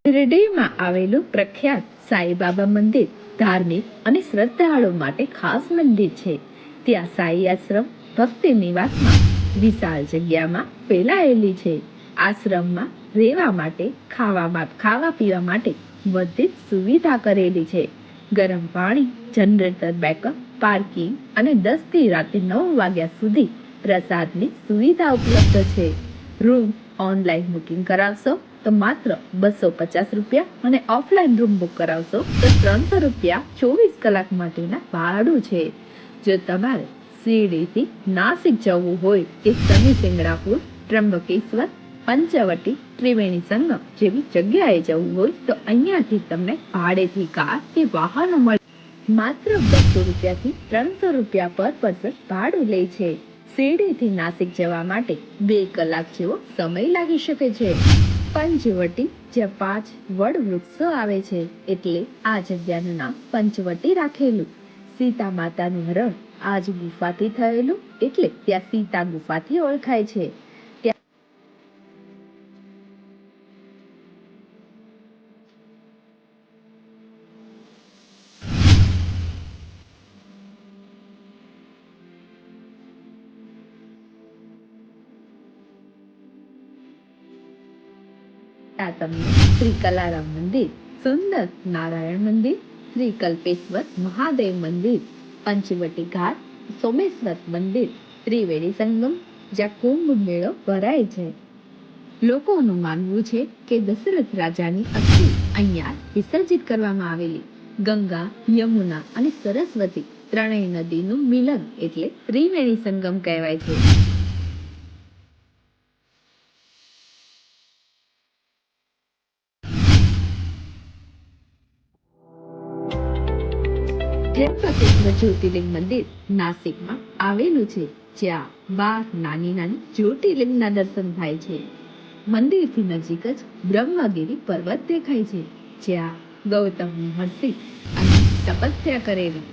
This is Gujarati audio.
શિરડીમાં આવેલું પ્રખ્યાત સાઈબાબા મંદિર ધાર્મિક અને શ્રદ્ધાળુઓ માટે ખાસ મંદિર છે. ત્યાં સાઈ આશ્રમ ભક્તિ નિવાસમાં વિશાળ જગ્યામાં ફેલાયેલી છે. આશ્રમમાં રહેવા માટે, ખાવા પીવા માટે બધી જ સુવિધા કરેલી છે. ગરમ પાણી, જનરેટર બેકઅપ, પાર્કિંગ અને 10 થી રાતે 9 વાગ્યા સુધી પ્રસાદની સુવિધા ઉપલબ્ધ છે. રૂમ ઓનલાઈન બુકિંગ કરાવશો તો માત્ર 250 રૂપિયા અને ઓફલાઈન રૂમ બુક કરાવશો તો 300 રૂપિયા 24 કલાક માટેના ભાડું છે. જો તમારે શિરડીથી નાસિક જવું હોય કે શનિ શિંગણાપુર, ત્રંબકેશ્વર, પંચવટી, ત્રિવેણી સંગમ જેવી જગ્યાએ જવું હોય તો અહીંયાથી તમને ભાડેથી કાર કે વાહનો મળે. માત્ર 200 રૂપિયાથી 300 રૂપિયા પર પર્સન ભાડું લે છે. શિરડીથી નાસિક જવા માટે 2 કલાક જેવો સમય લાગી શકે છે. પંચવટી, જ્યાં 5 વડ વૃક્ષો આવે છે એટલે આ જગ્યાનું નામ પંચવટી રાખેલું. સીતા માતાનું હરણ આ જ ગુફાથી થયેલું એટલે ત્યાં સીતા ગુફાથી ઓળખાય છે. ત્યાં તમને શ્રી કલારામ મંદિર, સુંદર નારાયણ મંદિર, શ્રી કલ્પેશ્વર મહાદેવ મંદિર, પંચવટી ઘાટ, સોમેશ્વર મંદિર, ત્રિવેણી સંગમ જ્યાં કુંભ મેળો ભરાય છે. લોકોનું માનવું છે કે દશરથ રાજાની અસ્થિ અહીંયા વિસર્જિત કરવામાં આવેલી. ગંગા, યમુના અને સરસ્વતી ત્રણેય નદીનું મિલન એટલે ત્રિવેણી સંગમ કહેવાય છે. ત્ર્યંબકેશ્વર જ્યોતિર્લિંગ મંદિર નાસિકમાં આવેલું છે, જ્યાં 12 નાની નાની જ્યોતિર્લિંગના દર્શન થાય છે. મંદિરથી નજીક જ બ્રહ્મગિરી પર્વત દેખાય છે, જ્યાં ગૌતમ મહર્ષિ અને તપસ્યા કરેલી.